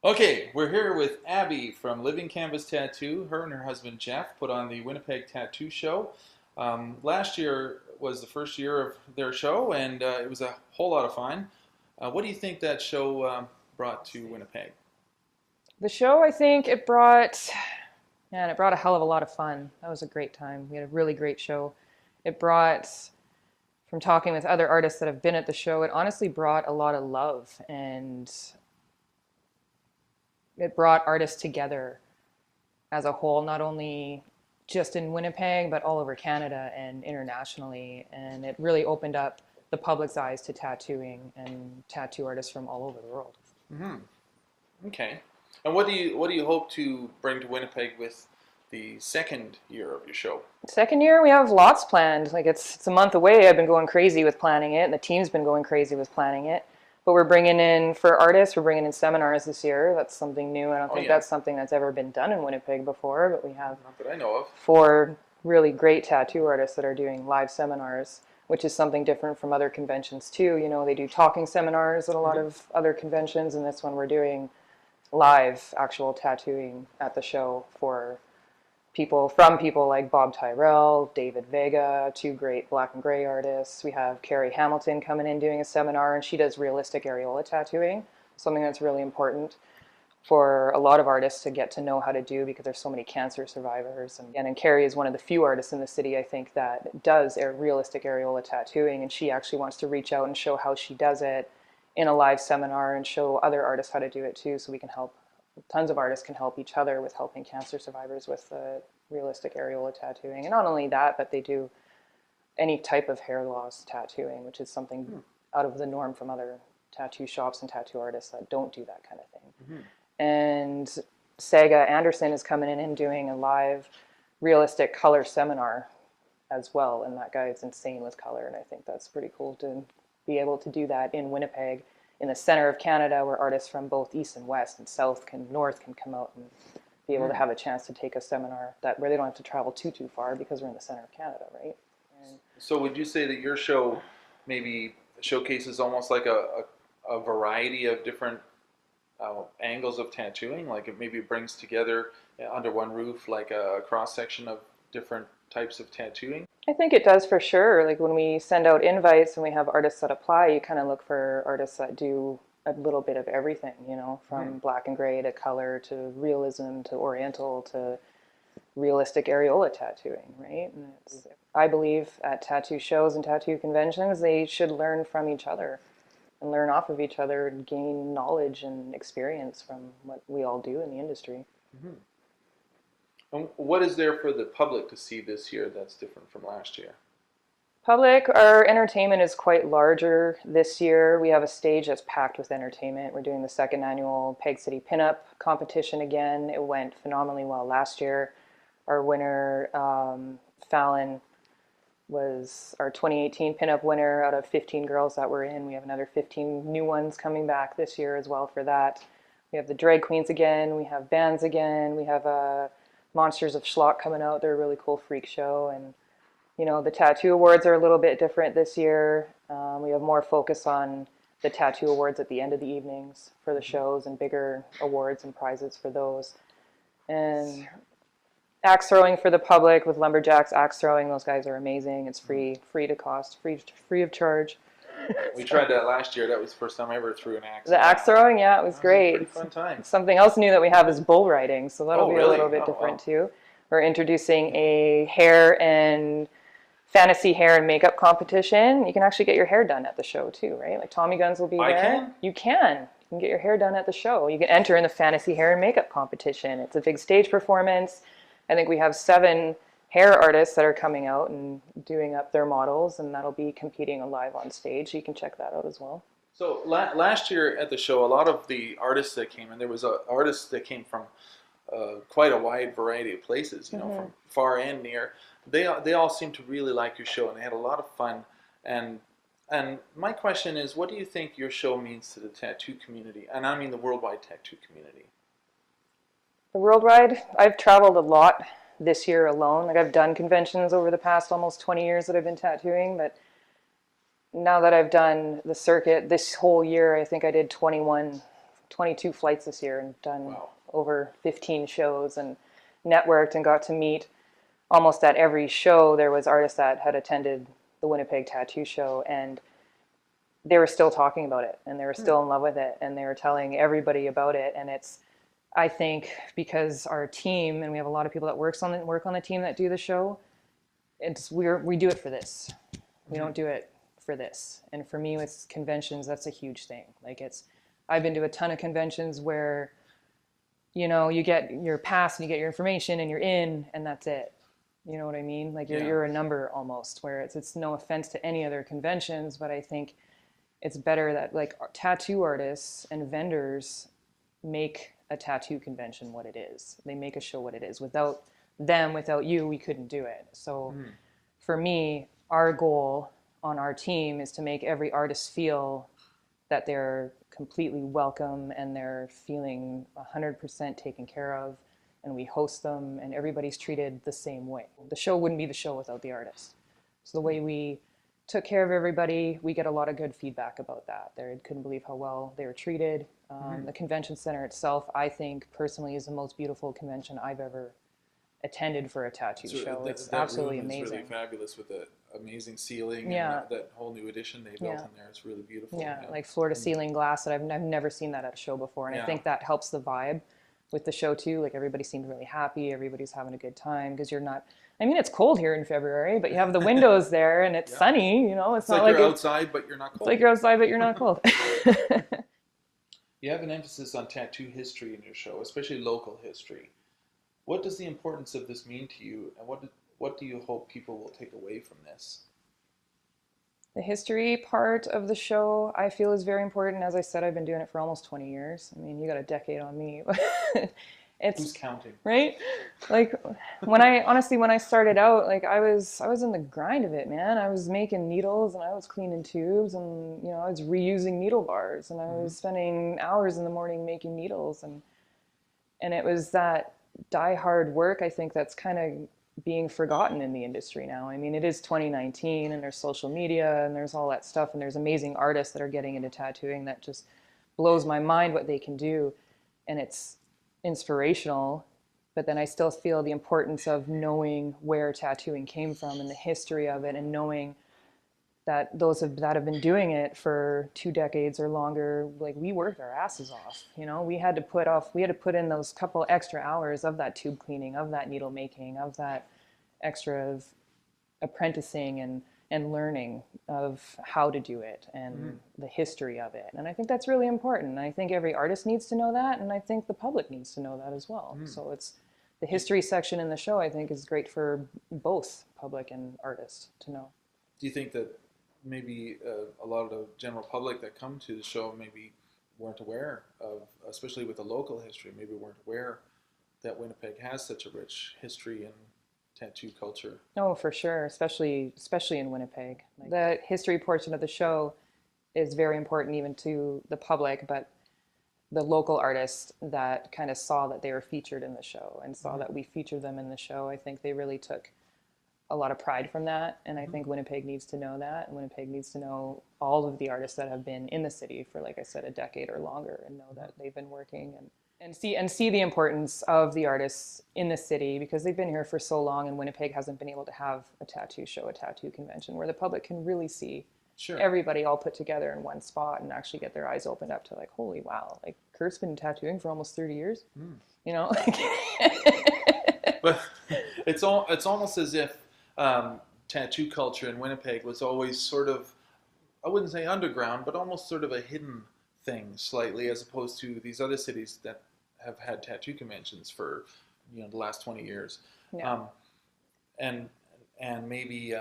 Okay, we're here with Abby from Living Canvas Tattoo. Her and her husband Jeff put on the Winnipeg Tattoo Show. Last year was the first year of their show, and it was a whole lot of fun. What do you think that show brought to Winnipeg? The show, I think it brought a hell of a lot of fun. That was a great time. We had a really great show. It brought, from talking with other artists that have been at the show, it honestly brought a lot of love and it brought artists together as a whole, not only just in Winnipeg, but all over Canada and internationally. And it really opened up the public's eyes to tattooing and tattoo artists from all over the world. Hmm. Okay. And what do you hope to bring to Winnipeg with the second year of your show? Second year, we have lots planned. Like it's a month away. I've been going crazy with planning it, and the team's been going crazy with planning it. But we're bringing in, for artists, we're bringing in seminars this year. That's something new. I don't Oh think yeah, that's something that's ever been done in Winnipeg before, but we have not that I know of. 4 really great tattoo artists that are doing live seminars, which is something different from other conventions too. You know, they do talking seminars at a lot Hmm. of other conventions, and this one we're doing live actual tattooing at the show for people like Bob Tyrell, David Vega, 2 great black and gray artists. We have Carrie Hamilton coming in doing a seminar, and she does realistic areola tattooing, something that's really important for a lot of artists to get to know how to do because there's so many cancer survivors. And Carrie is one of the few artists in the city, I think, that does realistic areola tattooing, and she actually wants to reach out and show how she does it in a live seminar and show other artists how to do it too, so we can help tons of artists can help each other with helping cancer survivors with realistic areola tattooing. And not only that, but they do any type of hair loss tattooing, which is something out of the norm from other tattoo shops and tattoo artists that don't do that kind of thing. Hmm. And Saga Anderson is coming in and doing a live realistic color seminar as well. And that guy is insane with color. And I think that's pretty cool to be able to do that in Winnipeg, in the center of Canada, where artists from both east and west and north can come out and be able to Hmm. have a chance to take a seminar that where they don't have to travel too far because we're in the center of Canada, right? And So would you say that your show maybe showcases almost like a variety of different angles of tattooing? Like it maybe brings together under one roof like a cross section of different types of tattooing? I think it does for sure. Like when we send out invites and we have artists that apply, you kind of look for artists that do a little bit of everything, you know, Hmm. from black and gray to color to realism to oriental to realistic areola tattooing, right? And I believe at tattoo shows and tattoo conventions, they should learn from each other and learn off of each other and gain knowledge and experience from what we all do in the industry. Hmm. And what is there for the public to see this year that's different from last year? Public, our entertainment is quite larger this year. We have a stage that's packed with entertainment. We're doing the second annual Peg City Pinup competition again. It went phenomenally well last year. Our winner, Fallon, was our 2018 Pinup winner out of 15 girls that were in. We have another 15 new ones coming back this year as well for that. We have the drag queens again. We have bands again. We have Monsters of Schlock coming out. They're a really cool freak show. And you know, the tattoo awards are a little bit different this year. We have more focus on the tattoo awards at the end of the evenings for the shows and bigger awards and prizes for those. And axe throwing for the public with Lumberjacks axe throwing. Those guys are amazing. It's free to cost, free of charge. We So, tried that last year. That was the first time I ever threw an axe. the axe throwing, yeah, it was That was a great. pretty fun time. Something else new that we have is bull riding, so that'll Oh, be a really? little bit Oh, different wow. too. We're introducing a hair and fantasy hair and makeup competition. You can actually get your hair done at the show too, right? Like Tommy Guns will be I there. can? You can. You can get your hair done at the show. You can enter in the fantasy hair and makeup competition. It's a big stage performance. I think we have 7 hair artists that are coming out and doing up their models, and that'll be competing live on stage. You can check that out as well. So last year at the show, a lot of the artists that came, and there was artists that came from quite a wide variety of places, you know, Mm-hmm. from far and near. They all seemed to really like your show, and they had a lot of fun. And and my question is, what do you think your show means to the tattoo community? And I mean the worldwide tattoo community. The worldwide, I've traveled a lot this year alone. Like I've done conventions over the past almost 20 years that I've been tattooing, but now that I've done the circuit this whole year, I think I did 21 22 flights this year and done Wow. over 15 shows and networked and got to meet almost at every show. There was artists that had attended the Winnipeg Tattoo Show, and they were still talking about it, and they were still in love with it, and they were telling everybody about it. And it's, I think, because our team, and we have a lot of people that work on the team that do the show, we do it for this. We don't do it for this. And for me, with conventions, that's a huge thing. Like, I've been to a ton of conventions where, you get your pass and you get your information and you're in, and that's it. You know what I mean? Like, you're a number almost, where it's no offense to any other conventions, but I think it's better that, like, tattoo artists and vendors make a tattoo convention what it is. They make a show what it is. Without them, without you, we couldn't do it. So for me, our goal on our team is to make every artist feel that they're completely welcome and they're feeling 100% taken care of, and we host them and everybody's treated the same way. The show wouldn't be the show without the artist. So the way we took care of everybody, we get a lot of good feedback about that. They couldn't believe how well they were treated. The convention center itself, I think personally, is the most beautiful convention I've ever attended for a tattoo show. It's absolutely amazing. It's really fabulous with the amazing ceiling Yeah. and that whole new addition they built in there. It's really beautiful. Yeah, like floor to ceiling glass that I've never seen that at a show before. And I think that helps the vibe with the show too. Like, everybody seemed really happy. Everybody's having a good time because you're not, I mean, it's cold here in February, but you have the windows there and it's sunny, it's not like you're outside, but you're not cold. It's like you're outside, but you're not cold. You have an emphasis on tattoo history in your show, especially local history. What does the importance of this mean to you, and what do you hope people will take away from this? The history part of the show, I feel, is very important. As I said, I've been doing it for almost 20 years. I mean, you got a decade on me. Who's counting? Right? Like, when I started out, like, I was in the grind of it, man. I was making needles and I was cleaning tubes and, I was reusing needle bars and I was spending hours in the morning making needles, and it was that die-hard work, I think, that's kind of being forgotten in the industry now. I mean, it is 2019 and there's social media and there's all that stuff, and there's amazing artists that are getting into tattooing that just blows my mind what they can do, and it's inspirational. But then I still feel the importance of knowing where tattooing came from and the history of it, and knowing that those that have been doing it for 2 decades or longer, like, we worked our asses off. We had to put in those couple extra hours of that tube cleaning, of that needle making, of that extra of apprenticing and learning of how to do it and the history of it. And I think that's really important. And I think every artist needs to know that, and I think the public needs to know that as well. So it's the history section in the show, I think, is great for both public and artists to know. Do you think that maybe a lot of the general public that come to the show maybe weren't aware of, especially with the local history, maybe weren't aware that Winnipeg has such a rich history and tattoo culture? Oh, for sure, especially in Winnipeg. The history portion of the show is very important even to the public, but the local artists that kind of saw that they were featured in the show and saw that we featured them in the show, I think they really took a lot of pride from that, and I think Winnipeg needs to know that, and Winnipeg needs to know all of the artists that have been in the city for, like I said, a decade or longer, and know that they've been working and see the importance of the artists in the city, because they've been here for so long, and Winnipeg hasn't been able to have a tattoo show, a tattoo convention where the public can really see everybody all put together in one spot and actually get their eyes opened up to, like, holy wow, like, Kurt's been tattooing for almost 30 years. But it's almost as if tattoo culture in Winnipeg was always sort of, I wouldn't say underground, but almost sort of a hidden thing slightly, as opposed to these other cities that have had tattoo conventions for the last 20 years. Yeah. And maybe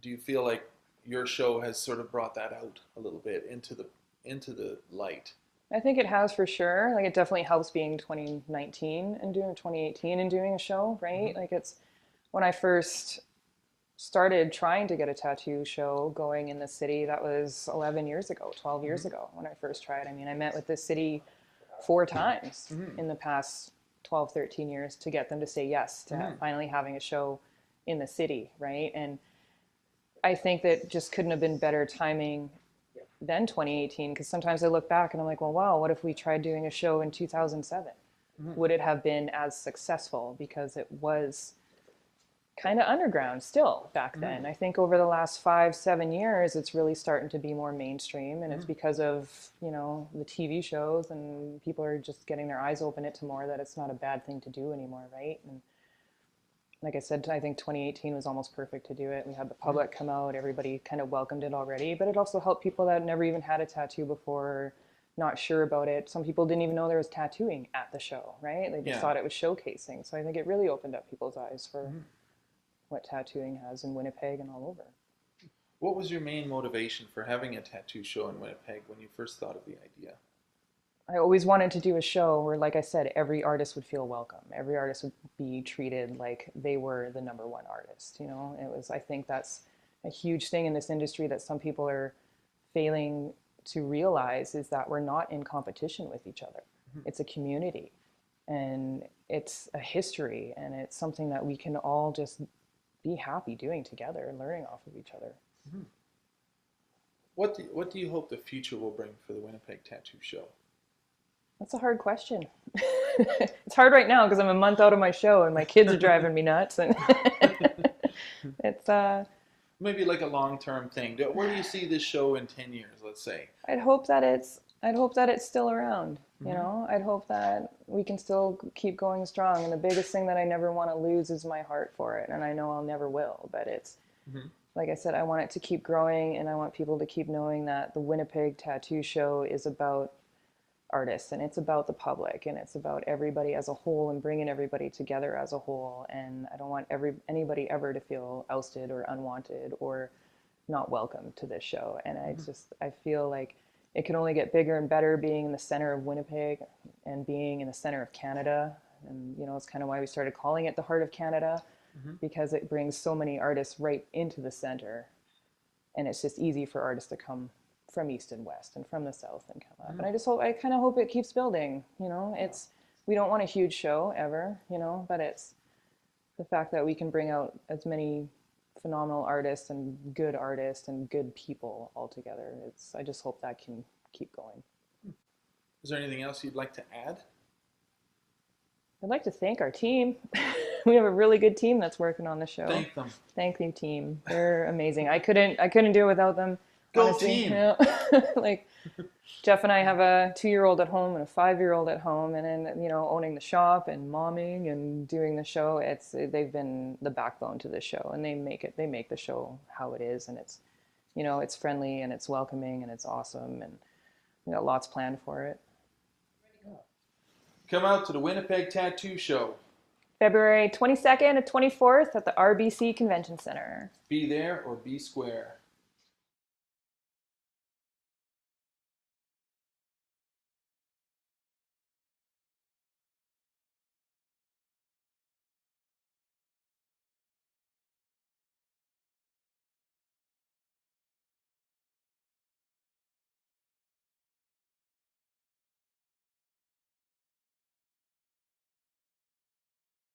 do you feel like your show has sort of brought that out a little bit into the light? I think it has, for sure. Like, it definitely helps being 2019 and doing 2018 and doing a show, right? Like, it's when I first started trying to get a tattoo show going in the city, that was 11 years ago, 12 years ago when I first tried. I mean, I met with the city 4 times in the past 12, 13 years to get them to say yes to finally having a show in the city, right? And I think that just couldn't have been better timing then 2018, because sometimes I look back and I'm like, well, wow, what if we tried doing a show in 2007? Would it have been as successful? Because it was kind of underground still back then. I think over the last 5-7 years, it's really starting to be more mainstream, and it's because of, you know, the TV shows, and people are just getting their eyes open it to more that it's not a bad thing to do anymore, right? And like I said, I think 2018 was almost perfect to do it. We had the public come out, everybody kind of welcomed it already, but it also helped people that never even had a tattoo before, not sure about it. Some people didn't even know there was tattooing at the show, right? They just thought it was showcasing. So I think it really opened up people's eyes for what tattooing has in Winnipeg and all over. What was your main motivation for having a tattoo show in Winnipeg when you first thought of the idea? I always wanted to do a show where, like I said, every artist would feel welcome. Every artist would be treated like they were the number one artist. You know, it was, I think that's a huge thing in this industry that some people are failing to realize, is that we're not in competition with each other. It's a community, and it's a history, and it's something that we can all just be happy doing together and learning off of each other. What do you hope the future will bring for the Winnipeg Tattoo Show? That's a hard question. It's hard right now because I'm a month out of my show and my kids are driving me nuts, and it's maybe like a long-term thing. Where do you see this show in 10 years, let's say? I'd hope that it's still around. You know, I'd hope that we can still keep going strong. And the biggest thing that I never want to lose is my heart for it. And I know I'll never will, but it's, like I said, I want it to keep growing, and I want people to keep knowing that the Winnipeg Tattoo Show is about artists, and it's about the public, and it's about everybody as a whole, and bringing everybody together as a whole. And I don't want anybody ever to feel ousted or unwanted or not welcome to this show. And I feel like it can only get bigger and better being in the center of Winnipeg and being in the center of Canada. And, you know, it's kind of why we started calling it the Heart of Canada, because it brings so many artists right into the center. And it's just easy for artists to come from east and west and from the south and come up. And I kind of hope it keeps building. You know, we don't want a huge show ever, you know, but it's the fact that we can bring out as many phenomenal artists and good people all together. I just hope that can keep going. Is there anything else you'd like to add? I'd like to thank our team. We have a really good team that's working on the show. Thank them. Thank you, team. They're amazing. I couldn't do it without them. Go honestly. team! You know? Like, Jeff and I have a 2-year-old at home and a 5-year-old at home, and then, you know, owning the shop and momming and doing the show. They've been the backbone to the show, and they make the show how it is, and it's, you know, it's friendly and it's welcoming and it's awesome, and we got lots planned for it. Come out to the Winnipeg Tattoo Show. February 22nd and 24th at the RBC Convention Center. Be there or be square.